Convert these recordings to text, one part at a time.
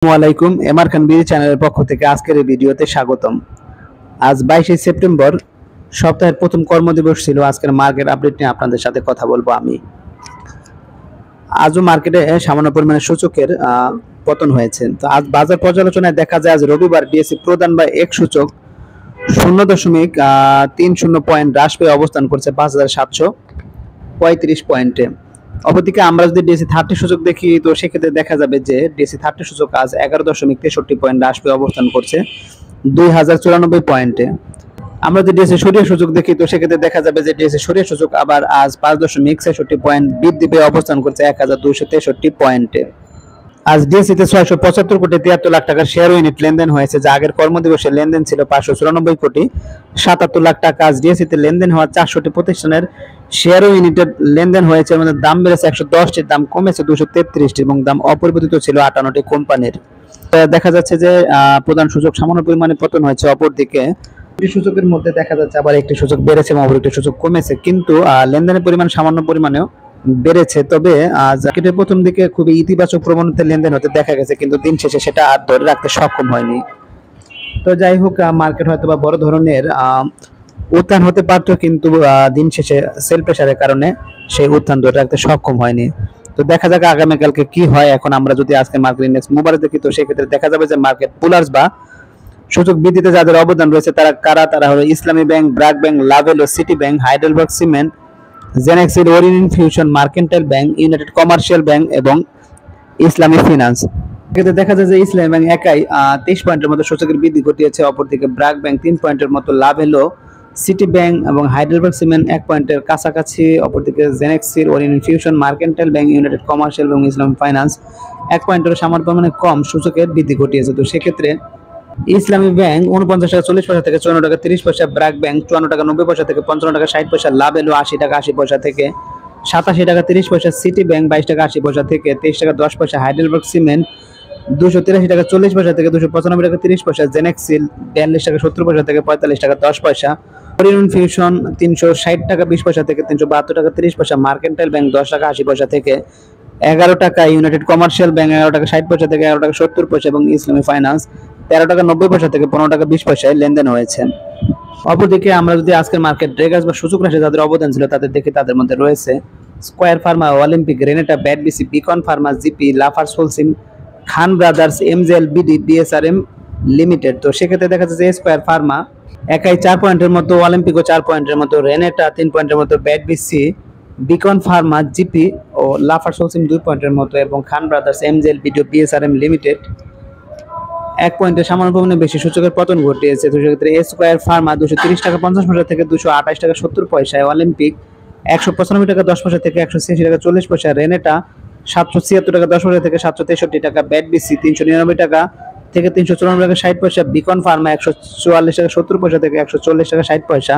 আসসালামাইকুম এমআর খান বিডি চ্যানেলের পক্ষ থেকে আজকের এই ভিডিওতে স্বাগতম। আজ 22শে সেপ্টেম্বর, সপ্তাহের প্রথম কর্মদিবস ছিল। আজকের মার্কেট আপডেট নিয়ে আপনাদের সাথে কথা বলবো আমি। আজও মার্কেটে সামান্য পরিমাণে সূচকের পতন হয়েছে। তো আজ বাজার পর্যালোচনায় দেখা যায় আজ রবিবার ডিএসসি প্রধান বা এক সূচক 0.30 পয়েন্ট হ্রাস পেয়ে অবস্থান করছে 5735 পয়েন্টে। অপরদিকে আমরা যদি ডিএসসি 30 সূচক দেখি, তো সেক্ষেত্রে দেখা যাবে যে ডিএসসি 30 সূচক আজ 11.63 পয়েন্ট হ্রাস পেয়ে অবস্থান করছে 2094 পয়েন্টে। আমরা যদি ডিএসসি সরিয়া সূচক দেখি, তো সেক্ষেত্রে দেখা যাবে যে ডিএসসি সরিয়া সূচক আবার আজ 5.66 পয়েন্ট বৃদ্ধি পেয়ে অবস্থান করছে 1263 পয়েন্টে। আজ ডিএসসিতে 675 কোটি 73 লাখ টাকার শেয়ার ইউনিট লেনদেন হয়েছে, যা আগের কর্মদিবসে লেনদেন ছিল 594 কোটি 77 লাখ টাকা। আজ ডিএসসিতে লেনদেন হওয়া 400টি প্রতিষ্ঠানের শেয়ার ইউনিটের লেনদেন হয়েছে, মানে দাম বেড়েছে 110টির, দাম কমেছে 233টি এবং দাম অপরিবর্তিত ছিল 58টি কোম্পানির। দেখা যাচ্ছে যে প্রধান সূচক সামান্য পরিমাণে পতন হয়েছে। অপরদিকে সূচকের মধ্যে দেখা যাচ্ছে আবার একটি সূচক বেড়েছে এবং অপর একটি সূচক কমেছে, কিন্তু লেনদেনের পরিমাণ সামান্য পরিমাণেও বেড়েছে। তবে মার্কেটের প্রথম দিকে খুবই ইতিবাচক প্রবণতার লেনদেন হতে দেখা গেছে, কিন্তু দিন শেষে সেটা আর ধরে রাখতে সক্ষম হয়নি। তো যাই হোক, মার্কেট হয়তো বা বড় ধরনের উত্থান হতে পারত, কিন্তু দিন শেষে সেল প্রেসারের কারণে সেই উত্থান ধরে রাখতে সক্ষম হয়নি। তো দেখা যাক আগামীকালকে কি হয়। এখন আমরা যদি আজকে মার্কেট ইন্ডেক্স মোবাইলে দেখি, তো সেক্ষেত্রে দেখা যাবে যে মার্কেট পুলার্স বা সূচক বৃদ্ধিতে যাদের অবদান রয়েছে তারা কারা? তারা হলো Islami Bank, BRAC Bank, Lovello, City Bank, Heidelberg Cement, Genexil, Orion Infusion, Mercantile Bank, United Commercial Bank এবং ইসলামী ফিনান্স। এক্ষেত্রে দেখা যায় যে ইসলামী ব্যাংক একাই 23 পয়েন্টের মতো সূচকের বৃদ্ধি ঘটিয়েছে। অপরদিকে ব্র্যাক ব্যাংক 3 পয়েন্টের মতো, লাভেলো, সিটি ব্যাংক এবং হাইডেলবার্গ সিমেন্ট 1 পয়েন্টের কাছাকাছি। অপরদিকে Genexil, Orion Infusion, Mercantile Bank, United Commercial এবং ইসলামী ফাইন্যান্স 1 পয়েন্টের সামান্য পরিমাণে কম সূচকের বৃদ্ধি ঘটিয়েছে। তো সেক্ষেত্রে ইসলামী ব্যাংক 49 টাকা 40 পয়সা থেকে 54 টাকা 30 পয়সা, ব্র্যাক ব্যাংক 54 টাকা 90 পয়সা থেকে 55 টাকা 60 পয়সা, লাভেলো 80 টাকা 80 পয়সা থেকে 87 টাকা 30 পয়সা, সিটি ব্যাংক 22 টাকা 80 পয়সা থেকে 23 টাকা 10 পয়সা, হাইডেলবার্গ সিমেন্ট 283 টাকা 40 পয়সা থেকে 295 টাকা 30 পয়সা, জেনেক্সিল 42 টাকা 70 পয়সা থেকে 45 টাকা 10 পয়সা, ওরিয়েন্ট ফিউশন 360 টাকা 20 পয়সা থেকে 372 টাকা 30 পয়সা, মার্কেন্টাইল ব্যাংক 10 টাকা 80 পয়সা থেকে 11 টাকা, ইউনাইটেড কমার্শিয়াল ব্যাংক 11 টাকা 60 পয়সা থেকে 11 টাকা 70 পয়সা এবং ইসলামী ফাইন্যান্স 13 টাকা 90 পয়সা থেকে 15 টাকা 20 পয়সায় লেনদেন হয়েছে। অপরদিকে আমরা যদি আজকের মার্কেট ট্রেডার্স বা সূচক রাশি যাদের অবদান ছিল তাদের দেখি, তাদের মধ্যে রয়েছে Square Pharma, Olympic, Renata, BATBC, Beacon Pharma, GP, Lafarge Holcim, Khan Brothers, MJL, BD, BSRM Limited. তো সেক্ষেত্রে দেখা যাচ্ছে স্কয়ার ফার্মা একাই 4 পয়েন্টের মতো, অলিম্পিকও 4 পয়েন্টের মতো, রেনেটা 3 পয়েন্টের মতো, ব্যাডবিসি, বিকন ফার্মা, জিপি ও লাফার্স হোলসিম 2 পয়েন্টের মতো এবং Khan Brothers, MJL, BD, BSRM Limited 1 পয়েন্টের সামান্য পরিমাণে বেশি সূচকের পতন ঘটিয়েছে। তো সেক্ষেত্রে স্কয়ার ফার্মা 230 টাকা 50 পয়সা থেকে 228 টাকা 70 পয়সায়, অলিম্পিক 195 টাকা 10 পয়সা থেকে 186 টাকা 40 পয়সা, রেনেটা 776 টাকা 10 পয়সা থেকে 763 টাকা, ব্যাডবিসি 399 টাকা থেকে 394 টাকা 60 পয়সা, বিকন ফার্মা 144 টাকা 70 পয়সা থেকে 140 টাকা 60 পয়সা,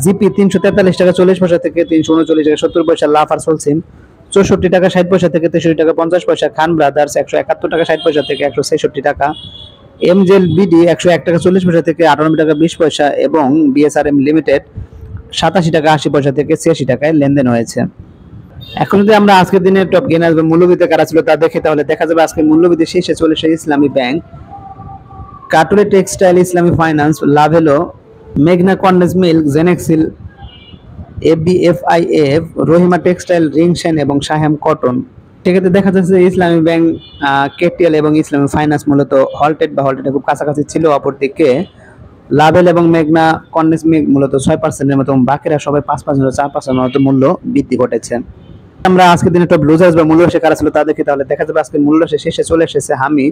জিপি 343 টাকা 40 পয়সা থেকে 339 টাকা 70 পয়সা, লাফার্স হোলসিম 64 টাকা 60 পয়সা থেকে 63 টাকা 50 পয়সা, খান ব্রাদার্স 171 টাকা 60 পয়সা থেকে 166 টাকা, এমজেএল, বিডি 101 টাকা 40 পয়সা থেকে 98 টাকা 20 পয়সা এবং বিএসআরএম লিমিটেড 87 টাকা 80 পয়সা থেকে 86 টাকায় লেনদেন হয়েছে। এখন যদি আমরা আজকের দিনের টপ গেইনার বা মূল্যবৃদ্ধি কারা ছিল তা দেখি, তাহলে দেখা যাবে আজকে মূল্যবৃদ্ধি শীর্ষে চলেছে ইসলামী ব্যাংক, কাটুলে টেক্সটাইল, ইসলামী ফাইন্যান্স, লাভেলো, মেঘনা কন্ডেন্স মিল্ক, জেনেক্সিল, এবিএফআইএফ, রহিমা টেক্সটাইল, রিংশেন এবং সাহেম কটন। সেক্ষেত্রে দেখা যাচ্ছে ইসলামী ব্যাংক, কেটিএল এবং ইসলামী ফাইন্যান্স মূলত হলটেড বা হলটেডের খুব কাছাকাছি ছিল। অপরদিকে লাভেল এবং মেঘনা কন্ডেন্স মিল্ক মূলত 6%-এর মতো, বাকিরা সবাই 5% 4% মতো মূল্য বৃদ্ধি ঘটেছে। আমরা আজকের দিনে টপ লুজার্স বা মূল্যরাশি কারা ছিল তা দেখি, তাহলে দেখা যাবে আজকে মূল্যরাশি শেষে চলে এসেছে হামি,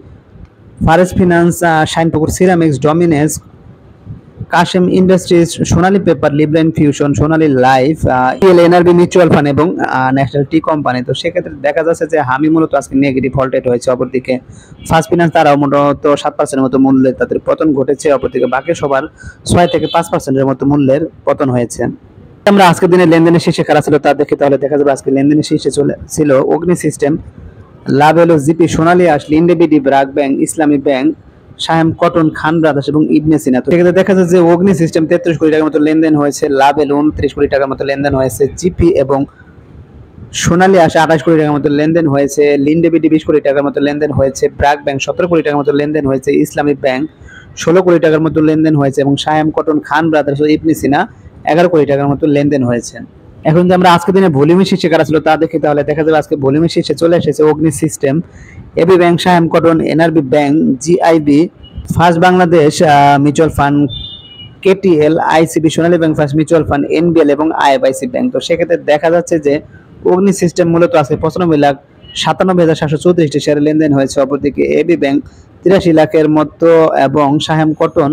FAS Finance, Shinepukur Ceramics, Dominage, Kasem Industries, Sonali Paper, Libra Infusion, Sonali Life, NRB Mutual Fund এবং ন্যাশনাল টি কোম্পানি। তো সেক্ষেত্রে দেখা যাচ্ছে যে হামি মূলত আজকে নেগেটিভ ভল্টেড হয়েছে। অপরদিকে ফার্স্ট ফিনান্স তারাও মূলত 7%-এর মতো মূল্যে তাদের পতন ঘটেছে। অপরদিকে বাকি সবার 6 থেকে 5%-এর মতো মূল্যের পতন হয়েছে। আমরা আজকের দিনে লেনদেনের শীর্ষে কারা ছিল তা দেখি, তাহলে দেখা যাবে আজকে লেনদেনের শীর্ষে ছিল অগ্নি সিস্টেম, লাভেলো, জিপি, সোনালী আঁশ, লিন্ডেবিডি, ব্র্যাক ব্যাংক, ইসলামী ব্যাংক, সাহেম কটন, খান ব্রাদার্স এবং ইবনে সিনা। তো সেক্ষেত্রে দেখা যাচ্ছে যে অগ্নি সিস্টেম 33 কোটি টাকার মতো লেনদেন হয়েছে, লাভেলো 29 কোটি টাকার মতো লেনদেন হয়েছে, জিপি এবং সোনালী আশা 28 কোটি টাকার মতো লেনদেন হয়েছে, লিন্ডেবিডি 20 কোটি টাকার মতো লেনদেন হয়েছে, ব্র্যাক ব্যাংক 17 কোটি টাকার মতো লেনদেন হয়েছে, ইসলামী ব্যাংক 16 কোটি টাকার মতো লেনদেন হয়েছে এবং সায়াম কটন, খান ব্রাদার্স ও ইবনে সিনা 11 কোটি টাকার মতো লেনদেন হয়েছে। এখন যদি আমরা আজকের দিনে ভলিউমের শীর্ষে কারা ছিল তা দেখি, তাহলে দেখা যাবে আজকে ভলিউমের শীর্ষে চলে এসেছে Agni System, AB Bank, Saiham Cotton, NRB Bank, GIB, First Bangladesh Mutual Fund, KTL, ICB, Sonali Bank First Mutual Fund, NBL এবং আইএফআইসি ব্যাংক। তো সেক্ষেত্রে দেখা যাচ্ছে যে অগ্নি সিস্টেম মূলত আছে 95,97,734টি শেয়ারের লেনদেন হয়েছে। অপরদিকে এবি ব্যাংক 83 লাখের মতো এবং সায়াম কটন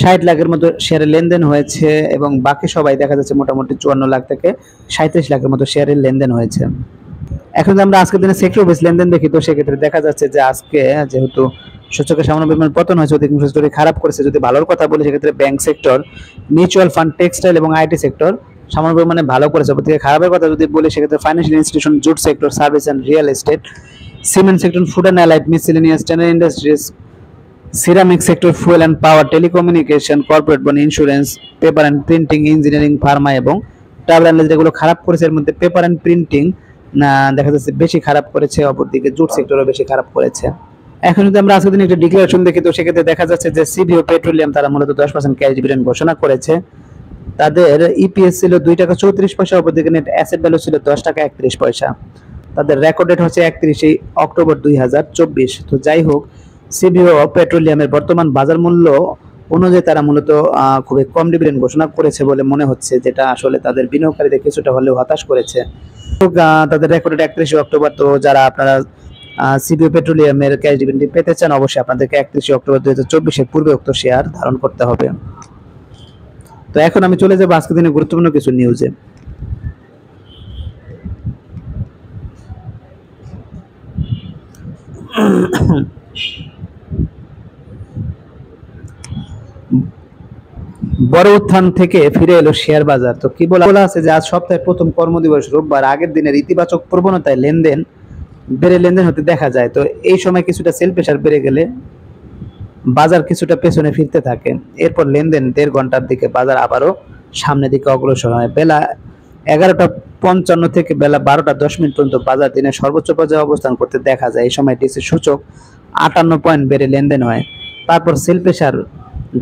60 লাখের মতো শেয়ারের লেনদেন হয়েছে এবং বাকি সবাই দেখা যাচ্ছে মোটামুটি 54 লাখ থেকে 37 লাখের মতো শেয়ারের লেনদেন হয়েছে। এখন যদি আমরা আজকের দিনে সেক্টর বেস লেনদেন দেখি, তো সেক্ষেত্রে দেখা যাচ্ছে যে আজকে যেহেতু সূচকের সামান্য পরিমাণ পতন হয়েছে, অধিকাংশ সেক্টরই খারাপ করেছে। যদি ভালোর কথা বলি সেক্ষেত্রে bank sector, mutual fund, textile এবং আইটি সেক্টর সামান্য পরিমাণে ভালো করেছে। অপরদিকে খারাপের কথা যদি বলি সেক্ষেত্রে financial institution, jute sector, service and real estate, cement sector, food and allied, miscellaneous, টেনার industries, ceramic sector, fuel and power, telecommunication, corporate bond, insurance, paper and printing, engineering, Pharma এবং ট্রাভেল অ্যান্ড যেগুলো খারাপ করেছে এর মধ্যে paper and printing দেখা যাচ্ছে বেশি খারাপ করেছে। অপরদিকে জুট সেক্টরও বেশি খারাপ করেছে। এখন যদি আমরা আজকের দিনে একটা ডিক্লারেশন দেখি, তো সেক্ষেত্রে দেখা যাচ্ছে যে সিভিও পেট্রোলিয়াম তারা মূলত 10% ক্যাশ ডিভিডেন্ড ঘোষণা করেছে। তাদের ইপিএস ছিল 2 টাকা 34 পয়সা, অপরদিকে নেট অ্যাসেট ভ্যালু ছিল 10 টাকা 31 পয়সা। তাদের রেকর্ড ডেট হচ্ছে 31 অক্টোবর 2024। তো যাই হোক, সিভিও পেট্রোলিয়ামের বর্তমান বাজার মূল্য অনুযায়ী তারা মূলত খুবই কম ডিভিডেন্ড ঘোষণা করেছে বলে মনে হচ্ছে, যেটা আসলে তাদের বিনিয়োগকারীদের কিছুটা হলেও হতাশ করেছে। তাদের রেকর্ড ডেট 31 অক্টোবর। তো যারা আপনারা সিভিও পেট্রোলিয়ামের ক্যাশ ডিভিডেন্ড পেতে চান, অবশ্যই আপনাদেরকে 31 অক্টোবর 2024 এর পূর্বে উক্ত শেয়ার ধারণ করতে হবে। তো এখন আমি চলে যাব আজকের দিনে গুরুত্বপূর্ণ কিছু নিউজে। বড় উত্থান থেকে ফিরে এলো শেয়ার বাজার। তো কি বলা আছে যে আজ সপ্তাহের প্রথম কর্মদিবস রোববার আগের দিনের ইতিবাচক প্রবণতায় লেনদেন হতে দেখা যায়। তো এই সময় কিছুটা সেল প্রেসার বেড়ে গেলে বাজার কিছুটা পেছনে ফিরতে থাকে। এরপর লেনদেন 1.5 ঘন্টার দিকে বাজার আবারও সামনের দিকে অগ্রসর হয়। বেলা 11:55 থেকে বেলা 12:10 পর্যন্ত বাজার দিনের সর্বোচ্চ পর্যায়ে অবস্থান করতে দেখা যায়। এই সময় ডিসি সূচক 58 পয়েন্ট বেড়ে লেনদেন হয়। তারপর সেল প্রেসার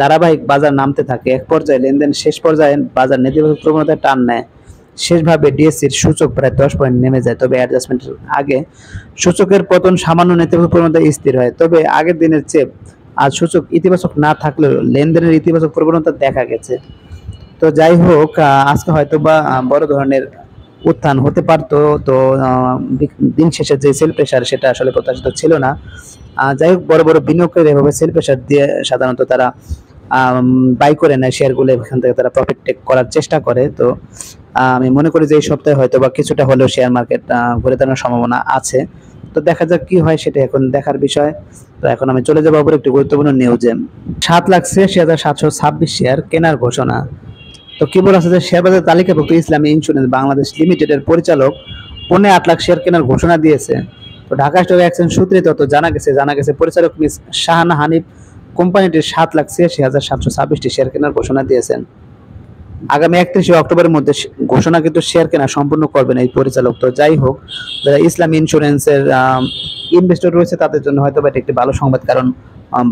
ধারাবাহিক বাজার নামতে থাকে। এক পর্যায়ে লেনদেন শেষ পর্যায়ে বাজার নেতিবাচক প্রবণতায় টান নেয়। শেষভাবে ডিএসসির সূচক প্রায় 10 পয়েন্ট নেমে যায়। তবে অ্যাডজাস্টমেন্টের আগে সূচকের পতন সামান্য নেতিবাচক প্রবণতায় স্থির হয়। তবে আগের দিনের চেয়ে আজ সূচক ইতিবাচক না থাকলেও লেনদেনের ইতিবাচক প্রবণতা দেখা গেছে। তো যাই হোক, আজকে হয়তো বা বড় ধরনের উত্থান হতে পারতো। তো দিন শেষে যে সেল প্রেসার সেটা আসলে প্রত্যাশিত ছিল না। যাই হোক, বড় বড় বিনিয়োগকারী এভাবে সেল প্রেসার দিয়ে সাধারণত তারা বাই করে নেয় শেয়ারগুলো, এখান থেকে তারা প্রফিট টেক করার চেষ্টা করে। তো আমি মনে করি যে এই সপ্তাহে হয়তো বা কিছুটা হলেও শেয়ার মার্কেট ঘুরে দাঁড়ানোর সম্ভাবনা আছে। তো দেখা যাক কি হয়, সেটা এখন দেখার বিষয়। তো এখন আমি চলে যাবো একটি গুরুত্বপূর্ণ নিউজে। 7,86,726 শেয়ার কেনার ঘোষণা। তো কি বলা আছে যে শেয়ার বাজার তালিকাভুক্ত ইসলামী ইন্স্যুরেন্স বাংলাদেশ লিমিটেডের পরিচালক 8.5 লাখ শেয়ার কেনার ঘোষণা দিয়েছে। তো ঢাকা স্টক এক্সচেঞ্জ সূত্রে তত জানা গেছে পরিচালক মিস শাহানা হানিফ কোম্পানিটির 7,86,726টি শেয়ার কেনার ঘোষণা দিয়েছেন। আগামী 31 অক্টোবরের মধ্যে ঘোষণাকৃত শেয়ার কেনা সম্পূর্ণ করবেন এই পরিচালক। তো যাই হোক, যারা ইসলামী ইন্স্যুরেন্সের ইনভেস্টর রয়েছে তাদের জন্য হয়তো এটা একটি ভালো সংবাদ, কারণ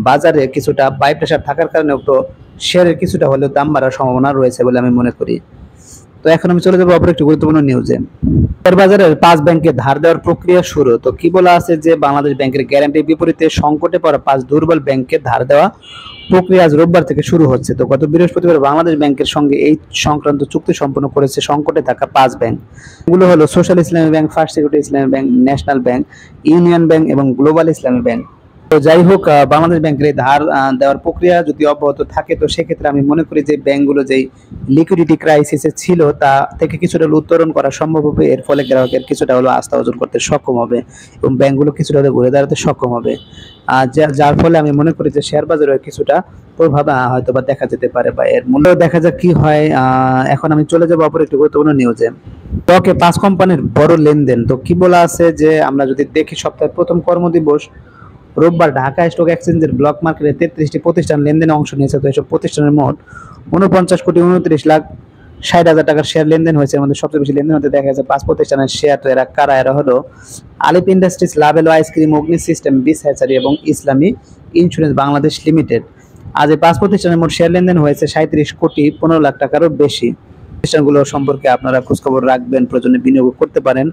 বাজারে কিছুটা বাই প্রেসার থাকার কারণে তো শেয়ারের কিছুটা হলেও দাম বাড়ার সম্ভাবনা রয়েছে বলে আমি মনে করি। তো এখন আমি চলে যাবো অপর একটি গুরুত্বপূর্ণ নিউজে। শেয়ার বাজারের 5 ব্যাংকে ধার দেওয়ার প্রক্রিয়া শুরু। তো কি বলা আছে যে বাংলাদেশ ব্যাংকের গ্যারান্টির বিপরীতে সংকটে পড়া 5 দুর্বল ব্যাংকে ধার দেওয়া প্রক্রিয়া আজ রোববার থেকে শুরু হচ্ছে। তো গত বৃহস্পতিবার বাংলাদেশ ব্যাংকের সঙ্গে এই সংক্রান্ত চুক্তি সম্পন্ন করেছে সংকটে থাকা 5 ব্যাংক। এগুলো হলো সোশ্যাল ইসলামী ব্যাংক, ফার্স্ট সিকিউরিটি ইসলামী bank, national bank, union bank এবং গ্লোবাল ইসলামী ব্যাংক। তো যাই হোক, বাংলাদেশ ব্যাংকের ধার দেওয়ার প্রক্রিয়া যদি অব্যাহত থাকে, তো সেক্ষেত্রে আমি মনে করি যে ব্যাংকগুলো যেই লিকুইডিটি ক্রাইসিসে ছিল তা থেকে কিছুটা উত্তরণ করা সম্ভব হবে। এর ফলে গ্রাহকের কিছুটা হলো আস্থা অর্জন করতে সক্ষম হবে এবং ব্যাংকগুলো কিছুটা হলে ঘুরে দাঁড়াতে সক্ষম হবে। যার ফলে আমি মনে করি যে শেয়ার বাজারে কিছুটা প্রভাব হয়তো বা দেখা যেতে পারে বা এর মূল্য দেখা যাক কি হয়। এখন আমি চলে যাবো অপর একটি গুরুত্বপূর্ণ নিউজে। স্টকে 5 কোম্পানির বড় লেনদেন। তো কি বলা আছে যে আমরা যদি দেখি সপ্তাহের প্রথম কর্মদিবস রোববার ঢাকা স্টক এক্সচেঞ্জের ব্লক মার্কেটে 33টি প্রতিষ্ঠান লেনদেনে অংশ নিয়েছে। তো এসব প্রতিষ্ঠানের মোট 49,29,30,00,000 60,000 টাকার শেয়ার লেনদেন হয়েছে। এর মধ্যে সবচেয়ে বেশি লেনদেন হতে দেখা গেছে 5 প্রতিষ্ঠানের শেয়ার। এরা কারা? এরা হলো আলিপ ইন্ডাস্ট্রিজ, লাভেল আইসক্রিম, অগ্নি সিস্টেম, বিস হ্যাচারি এবং ইসলামী ইন্স্যুরেন্স বাংলাদেশ লিমিটেড। আজ এই 5 প্রতিষ্ঠানের মোট শেয়ার লেনদেন হয়েছে 37,15,00,000 টাকারও বেশি। প্রতিষ্ঠানগুলো সম্পর্কে আপনারা খোঁজখবর রাখবেন, প্রয়োজনে বিনিয়োগ করতে পারেন।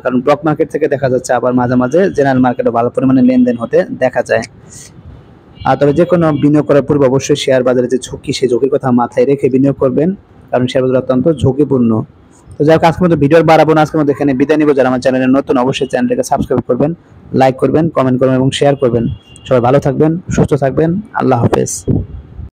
কারণ ব্লক মার্কেট থেকে দেখা যাচ্ছে আবার মাঝে মাঝে জেনারেল মার্কেটে ভালো পরিমাণে লেনদেন হতে দেখা যায়। তবে যে কোনো বিনিয়োগ করার পূর্বে অবশ্যই শেয়ার বাজারে যে ঝুঁকি, সেই ঝুঁকির কথা মাথায় রেখে বিনিয়োগ করবেন, কারণ শেয়ার বাজার অত্যন্ত ঝুঁকিপূর্ণ। তো যাই হোক, আজকের মতো ভিডিও বাড়াবো না, আজকের মতো এখানে বিদায় নিব। যারা আমার চ্যানেলে নতুন অবশ্যই চ্যানেলটাকে সাবস্ক্রাইব করবেন, লাইক করবেন, কমেন্ট করবেন এবং শেয়ার করবেন। সবাই ভালো থাকবেন, সুস্থ থাকবেন। আল্লাহ হাফেজ।